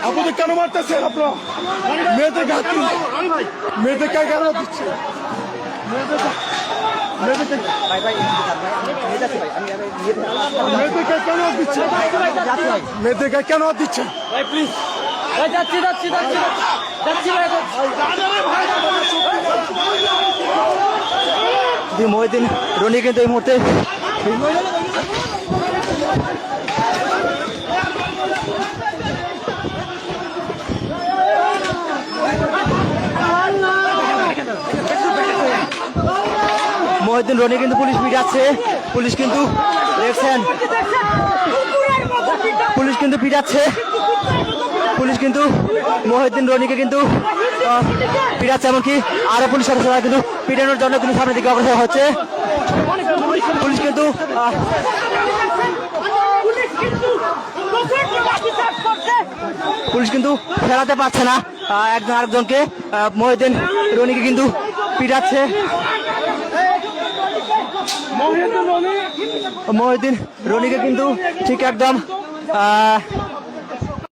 আপনাদের কেন মারতেছেন? আপনারা মেয়েদের মেয়েদের কেন দিচ্ছে? মেয়েদেরকে কেন দিচ্ছে? মেয়েদেরকে কেন দিচ্ছে? মহিউদ্দিন রনি কিন্তু এই মুহূর্তে মহিউদ্দিন রনি কিন্তু পুলিশ পিটাচ্ছে। পুলিশ কিন্তু দেখছেন, পুলিশ কিন্তু পিটাচ্ছে। পুলিশ কিন্তু মহিউদ্দিন রনিকে কিন্তু পিটাচ্ছে, এমনকি আরো পুলিশ সদস্যরা কিন্তু পিটানোর জন্য কিন্তু সামনের দিকে অগ্রসর হচ্ছে। পুলিশ কিন্তু ফেরাতে পারছে না একজন আরেকজনকে। মহিউদ্দিন রনিকে কিন্তু পিটাচ্ছে। মহিউদ্দিন রনিকে কিন্তু ঠিক একদম